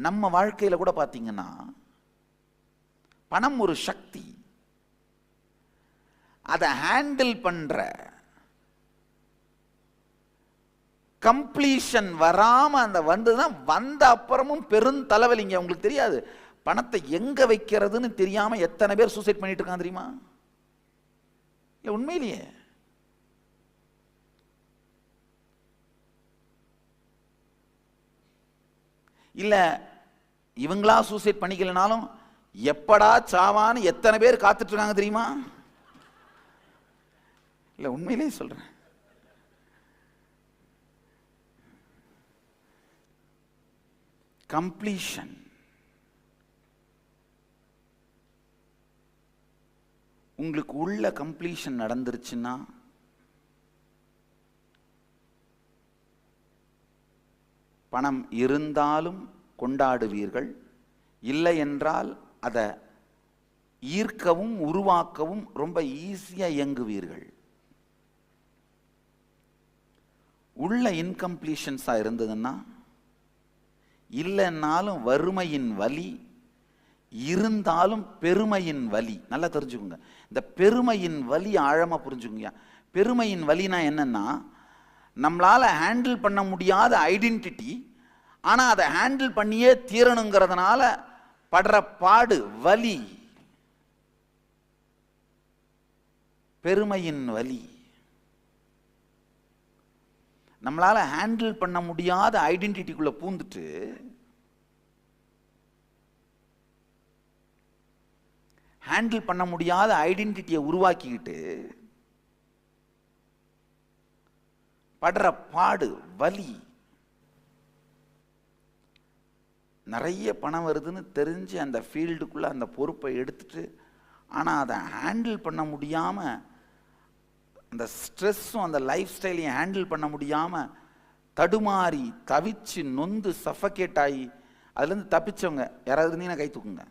நம்ம வாழ்க்கையில் கூட பார்த்தீங்கன்னா பணம் ஒரு சக்தி. அதை ஹேண்டில் பண்ற கம்ப்ளீஷன் வராம அந்த வந்துதான் வந்த அப்புறமும் பெருந்தலைவலிங்க. உங்களுக்கு தெரியாது பணத்தை எங்க வைக்கிறதுன்னு தெரியாம எத்தனை பேர் சூசைட் பண்ணிட்டு இருக்காங்க தெரியுமா? இல்ல உண்மையிலேயே இல்ல இவங்களா சூசைட் பண்ணிக்கலனாலும் எப்படா சாவான்னு எத்தனை பேர் காத்துட்டு இருக்காங்க தெரியுமா? இல்ல உண்மையிலேயே சொல்றேன். கம்ப்ளீஷன். உங்களுக்கு உள்ள கம்ப்ளீஷன் நடந்துருச்சுன்னா பணம் இருந்தாலும் கொண்டாடுவீர்கள், இல்லை என்றால் அதை ஈர்க்கவும் உருவாக்கவும் ரொம்ப ஈஸியாக இயங்குவீர்கள். உள்ள இன்கம்ப்ளீஷன்ஸாக இருந்ததுன்னா, இல்லைன்னாலும் வறுமையின் வலி, இருந்தாலும் பெருமையின் வலி. நல்லா தெரிஞ்சுக்கோங்க, இந்த பெருமையின் வலி ஆழமாக புரிஞ்சுக்கோங்க. பெருமையின் வலினா என்னன்னா, நம்மளால ஹேண்டில் பண்ண முடியாத ஐடென்டிட்டி, ஆனால் அதை ஹேண்டில் பண்ணியே தீரணுங்கிறதுனால படுற பாடு, வலி, பெருமையின் வலி. நம்மளால ஹேண்டில் பண்ண முடியாத ஐடென்டிட்டிக்குள்ள பூந்துட்டு ஹேண்டில் பண்ண முடியாத ஐடென்டிட்டியை உருவாக்கிக்கிட்டு படுற பாடு, வலி. நிறைய பணம் வருதுன்னு தெரிஞ்சு அந்த ஃபீல்டுக்குள்ள அந்த பொறுப்பை எடுத்துட்டு, ஆனால் அதை ஹேண்டில் பண்ண முடியாமல், அந்த ஸ்ட்ரெஸ்ஸும் அந்த லைஃப் ஸ்டைலையும் ஹேண்டில் பண்ண முடியாமல் தடுமாறி தவிச்சு நொந்து சஃபகேட் ஆகி அதுலேருந்து தப்பிச்சவங்க யாராவது இருந்தீங்கன்னா கை தூக்குங்க.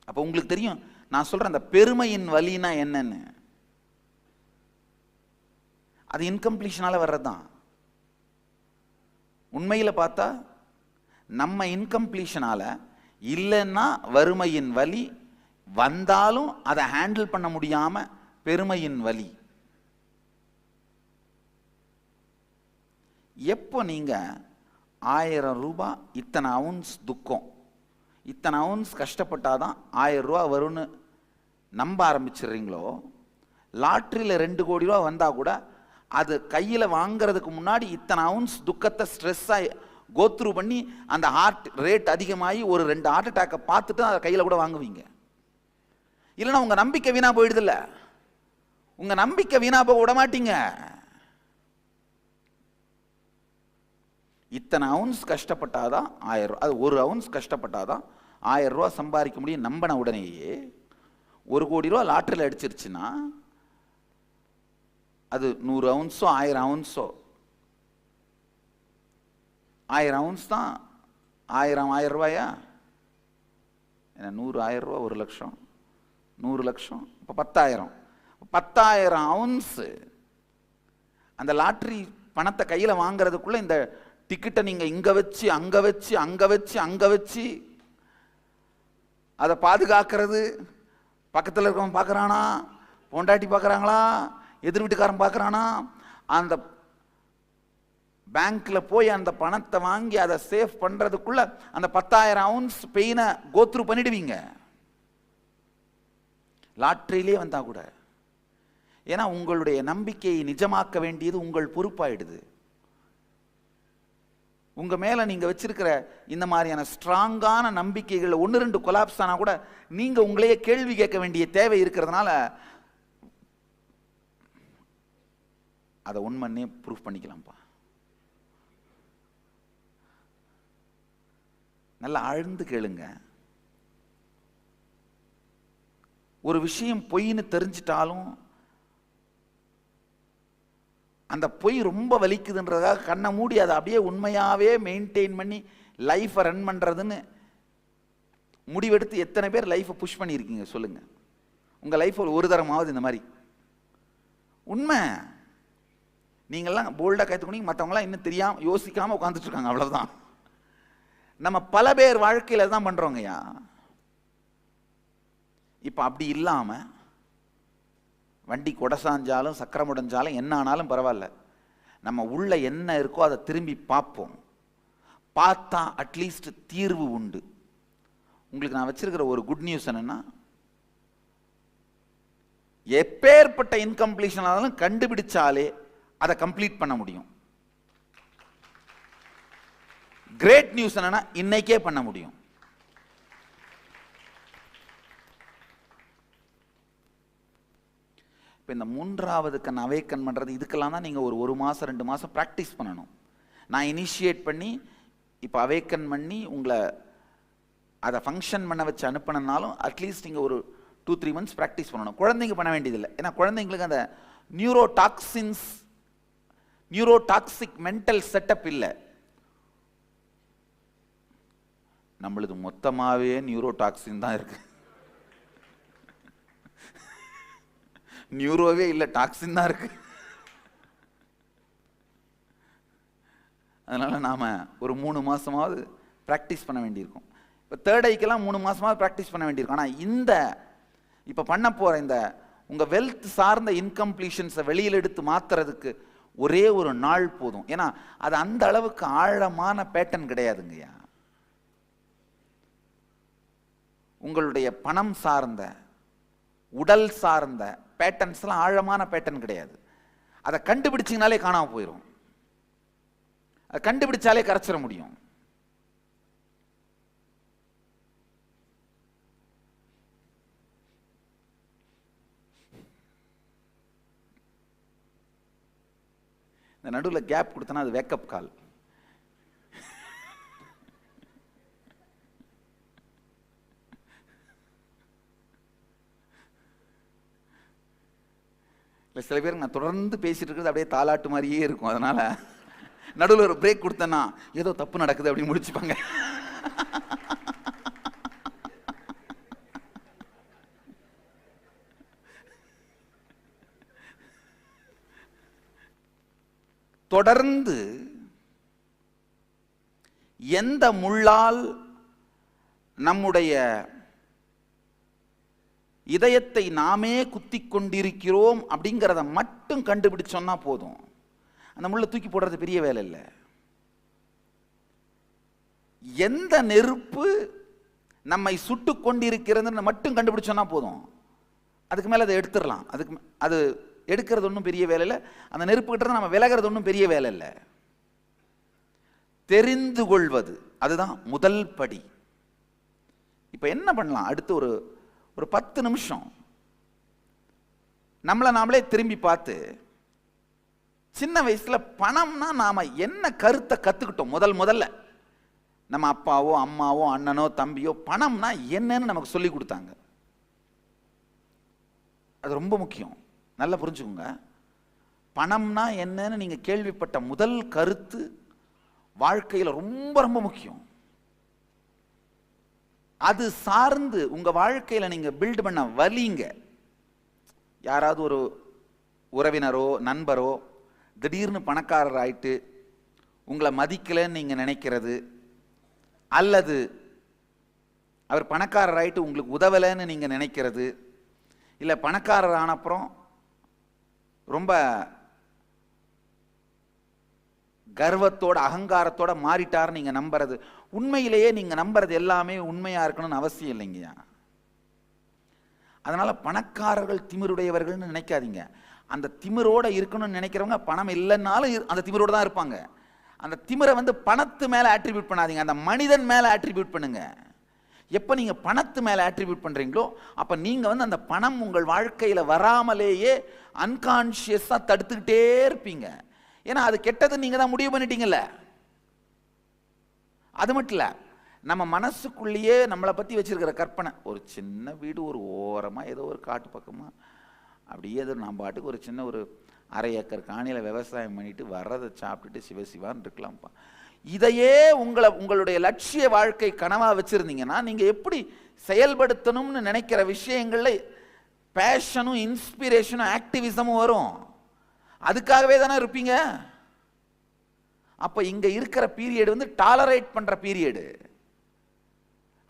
அப்போ உங்களுக்கு தெரியும் நான் சொல்கிறேன் அந்த பெருமையின் வலினா என்னன்னு. அது இன்கம்ப்ளீஷனால வர்றது தான். உண்மையில் பார்த்தா நம்ம இன்கம்ப்ளீஷனால, இல்லைன்னா வறுமையின் வலி, வந்தாலும் அதை ஹேண்டில் பண்ண முடியாம பெருமையின் வலி. எப்போ நீங்க 1000 ரூபாய் இத்தனை அவுன்ஸ் துக்கம், இத்தனை அவுன்ஸ் கஷ்டப்பட்டாதான் 1000 ரூபா வரும்னு நம்ப ஆரம்பிச்சிடுறீங்களோ, லாட்ரியில் 2 கோடி ரூபா வந்தா கூட அது கையில் வாங்கிறதுக்கு முன்னாடி இத்தனை அவுன்ஸ் துக்கத்தை ஸ்ட்ரெஸ்ஸாக கோத்ரூ பண்ணி அந்த ஹார்ட் ரேட் அதிகமாகி ஒரு 2 ஹார்ட் அட்டாக்கை பார்த்துட்டு அதை கையில் கூட வாங்குவீங்க. இல்லைன்னா உங்கள் நம்பிக்கை வீணா போயிடுதில்ல, உங்கள் நம்பிக்கை வீணா போக விட மாட்டீங்க. இத்தனை அவுன்ஸ் கஷ்டப்பட்டாதான் 1000 ரூபா, அது 1 அவுன்ஸ் கஷ்டப்பட்டாதான் 1000 ரூபா சம்பாதிக்க முடியும் நம்பின உடனேயே 1 கோடி ரூபா லாட்டரியில் அடிச்சிருச்சுன்னா அது 100 அவுன்ஸோ 1000 அவுன்ஸோ, 1000 அவுன்ஸ் தான் 1000 ரூபாயா? என்ன 100 1000 ரூபா 1 லட்சம், 100 லட்சம், இப்போ 10,000. 10,000 அவுன்ஸ் அந்த லாட்ரி பணத்தை கையில் வாங்குறதுக்குள்ள இந்த டிக்கெட்டை நீங்கள் இங்கே வச்சு அங்கே வச்சு அங்கே வச்சு அங்கே வச்சு அதை பாதுகாக்கிறது, பக்கத்தில் இருக்கவன் பார்க்குறானா, பொண்டாட்டி பார்க்குறாங்களா, எதிர் வீட்டுக்காரன் பார்க்குறானா, அந்த பேங்க்ல போய் அந்த பணத்தை வாங்கி அதை சேவ் பண்றதுக்குள்ள அந்த 10,000 அவுன்ஸ் பெயினை கோத்ரூ பண்ணிடுவீங்க லாட்டரியிலே வந்தா கூட. ஏன்னா உங்களுடைய நம்பிக்கையை நிஜமாக்க வேண்டியது உங்கள் பொறுப்பாயிடுது. உங்க மேல நீங்க வச்சிருக்கிற இந்த மாதிரியான ஸ்ட்ராங்கான நம்பிக்கைகள் 1-2 கொலாப்ஸ் ஆனா கூட நீங்க உங்களையே கேள்வி கேட்க வேண்டிய தேவை இருக்கிறதுனால அதை உண்மைன்னே ப்ரூஃப் பண்ணிக்கலாம்ப்பா. நல்லா ஆழ்ந்து கேளுங்க. ஒரு விஷயம் பொய்ன்னு தெரிஞ்சிட்டாலும் அந்த பொய் ரொம்ப வலிக்குதுன்றதாக கண்ணை மூடி அதை அப்படியே உண்மையாவே மெயின்டைன் பண்ணி லைஃபை ரன் பண்றதுன்னு முடிவெடுத்து எத்தனை பேர் லைஃபை புஷ் பண்ணியிருக்கீங்க சொல்லுங்க. உங்க லைஃப் ஒரு தரமாவது இந்த மாதிரி உண்மை நீங்கள்லாம் போல்டாக கற்றுக்கணும், மற்றவங்களாம் இன்னும் தெரியாமல் யோசிக்காமல் உட்காந்துட்டு இருக்காங்க, அவ்வளோதான். நம்ம பல பேர் வாழ்க்கையில தான் பண்றோங்கய்யா. இப்ப அப்படி இல்லாம வண்டி கொடசாஞ்சாலும் சக்கரம் உடைஞ்சாலும் என்ன ஆனாலும் பரவாயில்ல, நம்ம உள்ள என்ன இருக்கோ அதை திரும்பி பார்ப்போம். பார்த்தா அட்லீஸ்ட் தீர்வு உண்டு. உங்களுக்கு நான் வச்சிருக்கிற ஒரு குட் நியூஸ் என்னன்னா, எப்பேற்பட்ட இன்கம்ப்ளீஷன் ஆனாலும் கண்டுபிடிச்சாலே அதை கம்ப்ளீட் பண்ண முடியும். கிரேட் நியூஸ் என்னன்னா, இன்னைக்கே பண்ண முடியும். இப்போ இந்த மூன்றாவது கண் அவேக்கன் பண்றது, இதுக்கெல்லாம் தான் நீங்க ஒரு மாசம் 2 மாசம் ப்ராக்டிஸ் பண்ணணும். நான் இனிஷியேட் பண்ணி இப்போ அவேக்கன் பண்ணி உங்களை அதை ஃபங்க்ஷன் பண்ண வச்சு அனுப்பினாலும் அட்லீஸ்ட் நீங்கள் ஒரு 2-3 மந்த்ஸ் ப்ராக்டிஸ் பண்ணணும். குழந்தைங்க பண்ண வேண்டியதில்லை. ஏன்னா குழந்தைங்களுக்கு அந்த நியூரோடாக்சிக் மென்டல் செட்டப் இல்லை. நம்மளுது மொத்தமாகவே நியூரோடாக்சின் தான் இருக்கு. நியூரோவே இல்லை, டாக்ஸின் தான் இருக்கு. அதனால நாம ஒரு 3 மாசமாவது ப்ராக்டிஸ் பண்ண வேண்டியிருக்கும். இப்போ தேர்ட் ஐக்கெல்லாம் 3 மாசமாவது ப்ராக்டிஸ் பண்ண வேண்டியிருக்கும். ஆனால் இந்த இப்போ பண்ண போற இந்த உங்க வெல்த் சார்ந்த இன்கம்ப்ளீஷன்ஸை வெளியில் எடுத்து மாத்துறதுக்கு ஒரே ஒரு நாள் போதும். ஏன்னா அது அந்த அளவுக்கு ஆழமான பேட்டர்ன் கிடையாதுங்கய்யா. உங்களுடைய பணம் சார்ந்த உடல் சார்ந்த பேட்டர்ன்ஸ்லாம் ஆழமான பேட்டர்ன் கிடையாது. அதை கண்டுபிடிச்சிங்கனாலே காணாம போயிடும். அதை கண்டுபிடிச்சாலே கரைச்சிட முடியும். இந்த நடுவில் கேப் கொடுத்தனா அது வேக்கப் கால். இல்லை, சில பேருக்கு நான் தொடர்ந்து பேசிட்டு இருக்கிறது அப்படியே தாலாட்டு மாதிரியே இருக்கும். அதனால நடுவில் ஒரு பிரேக் கொடுத்தேன்னா ஏதோ தப்பு நடக்குது அப்படி முடிச்சுப்பாங்க. தொடர்ந்து எந்த முள்ளால் நம்முடைய இதயத்தை நாமே குத்தி கொண்டிருக்கிறோம் அப்படிங்கிறத மட்டும் கண்டுபிடிச்சோம்னா போதும். அந்த முள்ளை தூக்கி போடுறது பெரிய வேலை இல்லை. எந்த நெருப்பு நம்மை சுட்டு கொண்டிருக்கிறதுன்னு மட்டும் கண்டுபிடிச்சோம்னா போதும். அதுக்கு மேலே அதை எடுத்துடலாம். அது எடுக்கிறது ஒன்றும் பெரிய வேலை இல்லை. அந்த நெருப்பு கிட்ட நம்ம விலகிறது ஒன்றும் பெரிய வேலை இல்லை. தெரிந்து கொள்வது அதுதான் முதல் படி. இப்போ என்ன பண்ணலாம்? அடுத்து ஒரு 10 நிமிஷம் நம்மளை நாமளே திரும்பி பார்த்து, சின்ன வயசுல பணம்னா நாம என்ன கருத்தை கத்துக்கிட்டோம்? முதல்ல நம்ம அப்பாவோ அம்மாவோ அண்ணனோ தம்பியோ பணம்னா என்னன்னு நமக்கு சொல்லி கொடுத்தாங்க. அது ரொம்ப முக்கியம். நல்லா புரிஞ்சுக்கோங்க. பணம்னா என்னன்னு நீங்க கேள்விப்பட்ட முதல் கருத்து வாழ்க்கையில ரொம்ப ரொம்ப முக்கியம். அது சார்ந்து உங்க வாழ்க்கையில நீங்க பில்ட் பண்ண வலிங்க. யாராவது ஒரு உறவினரோ நண்பரோ திடீர்னு பணக்காரர் ஆயிட்டு உங்களை மதிக்கலன்னு நீங்க நினைக்கிறது, அல்லது அவர் பணக்காரர் ஆயிட்டு உங்களுக்கு உதவலைன்னு நீங்க நினைக்கிறது, இல்லை பணக்காரர் ஆனப்புறம் ரொம்ப கர்வத்தோட அகங்காரத்தோட மாறிட்டார் நீங்க நம்புறது, உண்மையிலேயே நீங்க நம்புறது எல்லாமே உண்மையா இருக்கணும்னு அவசியம் இல்லைங்கய்யா. அதனால பணக்காரர்கள் திமிருடையவர்கள்னு நினைக்காதீங்க. அந்த திமிரோட இருக்கணும்னு நினைக்கிறவங்க பணம் இல்லைன்னாலும் அந்த திமிரோட தான் இருப்பாங்க. அந்த திமிரை பணத்து மேல ஆட்ரிபியூட் பண்ணாதீங்க, அந்த மனிதன் மேல ஆட்ரிபியூட் பண்ணுங்க. எப்ப நீங்க பணத்து மேல ஆட்ரிபியூட் பண்றீங்களோ அப்ப நீங்க அந்த பணம் உங்கள் வாழ்க்கையில வராமலேயே அன்கான்சியஸா தடுத்துக்கிட்டே இருப்பீங்க. ஏன்னா அது கெட்டது நீங்க தான் முடிவு பண்ணிட்டீங்கல்ல. அது மட்டும் இல்ல, நம்ம மனசுக்குள்ளேயே நம்மளை பத்தி வச்சிருக்கிற கற்பனை, ஒரு சின்ன வீடு ஒரு ஓரமா ஏதோ ஒரு காட்டு பக்கமா அப்படியே ஏதோ நான் பாட்டுக்கு ஒரு சின்ன ஒரு 1/2 ஏக்கர் காணியில விவசாயம் பண்ணிட்டு வர்றதை சாப்பிட்டுட்டு சிவசிவான்னு இருக்கலாம்ப்பா. இதையே உங்களுடைய லட்சிய வாழ்க்கை கனவா வச்சிருந்தீங்கன்னா நீங்க எப்படி செயல்படுத்தணும்னு நினைக்கிற விஷயங்கள்ல பேஷனும் இன்ஸ்பிரேஷனும் ஆக்டிவிசமும் வரும். அதுக்காகவே தானே இருப்பீங்க. அப்ப இங்க இருக்கிற பீரியட் டாலரேட் பண்ற பீரியடு.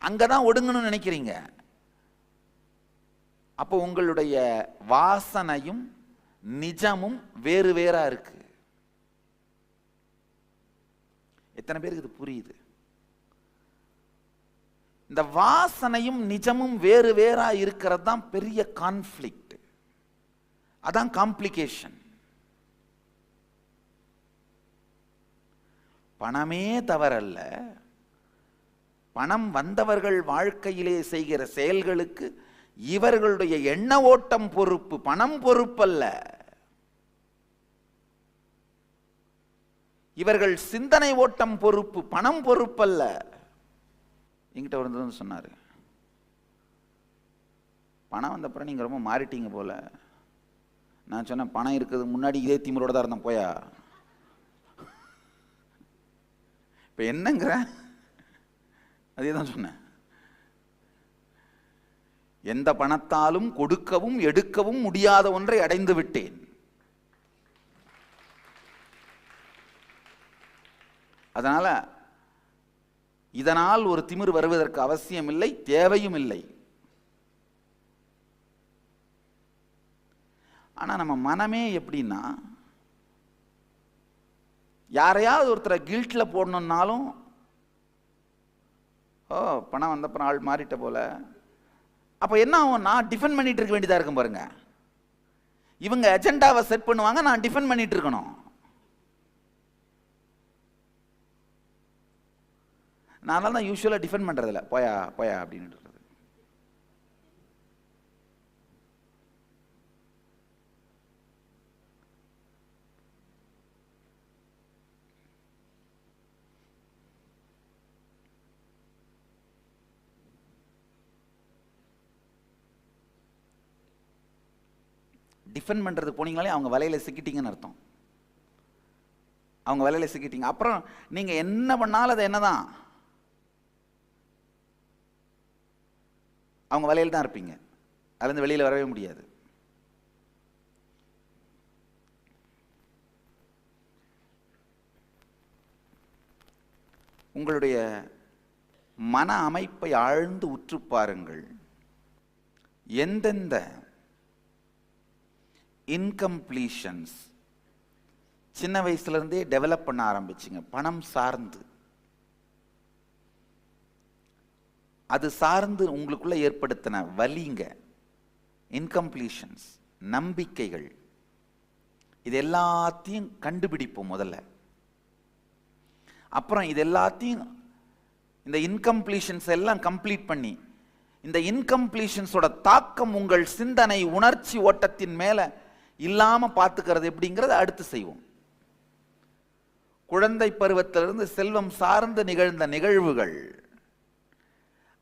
அங்கதான் ஒடுங்கணும்னு நினைக்கிறீங்க. அப்போ உங்களுடைய வாசனையும் நிஜமும் வேறு வேறா இருக்கு. எத்தனை பேருக்கு இது புரியுது? இந்த வாசனையும் நிஜமும் வேறு வேறா இருக்கிறது தான் பெரிய கான்ஃப்ளிக்ட், அதான் காம்ப்ளிகேஷன். பணமே தவறல்ல, பணம் வந்தவர்கள் வாழ்க்கையிலே செய்கிற செயல்களுக்கு இவர்களுடைய எண்ண ஓட்டம் பொறுப்பு, பணம் பொறுப்பல்ல. இவர்கள் சிந்தனை ஓட்டம் பொறுப்பு, பணம் பொறுப்பல்ல. என்கிட்ட வந்து சொன்னாரு, பணம் வந்த அப்புறம் நீங்க ரொம்ப மாறிட்டீங்க போல. நான் சொன்னேன், பணம் இருக்கிறது முன்னாடி இதே திமிரோட தான் இருந்தேன் போயா. இப்ப என்னங்கிற அதே தான் சொன்னேன். எந்த பணத்தாலும் கொடுக்கவும் எடுக்கவும் முடியாத ஒன்றை அடைந்து விட்டேன். அதனால இதனால் ஒரு திமிர் வருவதற்கு அவசியம் இல்லை, தேவையும் இல்லை. ஆனா நம்ம மனமே எப்படின்னா, யாரையாவது ஒருத்தரை கில்ட்ல போடணும்னாலும், ஓ பணம் வந்தப்பறம் ஆள் மாறிட்ட போல, அப்ப என்ன ஆகும்? நான் டிஃபெண்ட் பண்ணிட்டு இருக்க வேண்டியதா இருக்கும் பாருங்க. இவங்க அஜெண்டாவை செட் பண்ணுவாங்க, நான் டிஃபெண்ட் பண்ணிட்டு இருக்கணும். நான் தான் யூஸ்வலா டிஃபெண்ட் பண்றதில்ல, போயா போயா அப்படின்னு. டிஃபெண்ட் பண்றது போனீங்களே அவங்க வலையில சிக்கிட்டீங்கன்னு அர்த்தம். அவங்க வலையில சிக்கிட்டீங்க. அப்புறம் நீங்க என்ன பண்ணாலும் அது என்னதான், அவங்க வலையில் தான் இருப்பீங்க. அதுலேருந்து வெளியில் வரவே முடியாது. உங்களுடைய மன அமைப்பை ஆழ்ந்து உற்று பாருங்கள். எந்தெந்த இன்கம்ப்ளீஷன்ஸ் சின்ன வயசுல இருந்தே டெவலப் பண்ண ஆரம்பிச்சிங்க பணம் சார்ந்து, அது சார்ந்து உங்களுக்குள்ள ஏற்படுத்தின வலிங்க, இன்கம்ப்ளீஷன்ஸ், நம்பிக்கைகள், இது எல்லாத்தையும் கண்டுபிடிப்போம் முதல்ல. அப்புறம் இது எல்லாத்தையும், இந்த இன்கம்ப்ளீஷன்ஸ் எல்லாம் கம்ப்ளீட் பண்ணி, இந்த இன்கம்ப்ளீஷன்ஸோட தாக்கம் உங்கள் சிந்தனை உணர்ச்சி ஓட்டத்தின் மேல இல்லாம பார்த்துக்கிறது எப்படிங்கிறத அடுத்து செய்வோம். குழந்தை பருவத்திலிருந்து செல்வம் சார்ந்து நிகழ்ந்த நிகழ்வுகள்,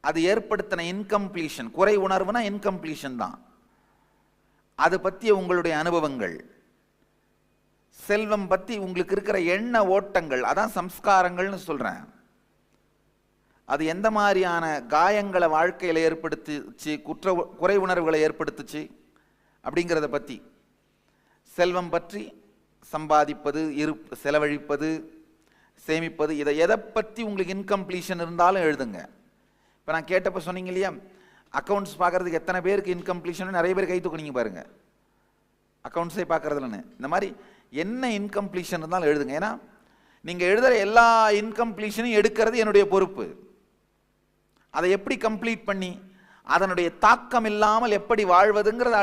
அது ஏற்படுத்தின இன்கம்ப்ளீஷன், குறை உணர்வுனா இன்கம்ப்ளீஷன் தான். அது பற்றிய உங்களுடைய அனுபவங்கள், செல்வம் பற்றி உங்களுக்கு இருக்கிற எண்ண ஓட்டங்கள், அதான் சம்ஸ்காரங்கள்னு சொல்றேன். அது எந்த மாதிரியான காயங்களை வாழ்க்கையில் ஏற்படுத்துச்சு, குறை உணர்வுகளை ஏற்படுத்துச்சு அப்படிங்கிறத பற்றி, செல்வம் பற்றி, சம்பாதிப்பது, செலவழிப்பது, சேமிப்பது, இதை எதை பற்றி உங்களுக்கு இன்கம்ப்ளீஷன் இருந்தாலும் எழுதுங்க. இப்போ நான் கேட்டப்போ சொன்னீங்க இல்லையா, அக்கௌண்ட்ஸ் பார்க்கறதுக்கு எத்தனை பேருக்கு இன்கம்ப்ளீஷன், நிறைய பேர் கை தூக்குனீங்க பாருங்க, அக்கௌண்ட்ஸே பார்க்கறதுலன்னு. இந்த மாதிரி என்ன இன்கம்ப்ளீஷன் இருந்தாலும் எழுதுங்க. ஏன்னா நீங்கள் எழுதுகிற எல்லா இன்கம்ப்ளீஷனையும் எடுக்கிறது என்னுடைய பொறுப்பு. அதை எப்படி கம்ப்ளீட் பண்ணி அதனுடைய தாக்கம் இல்லாமல் எப்படி வாழ்வதுங்கிறத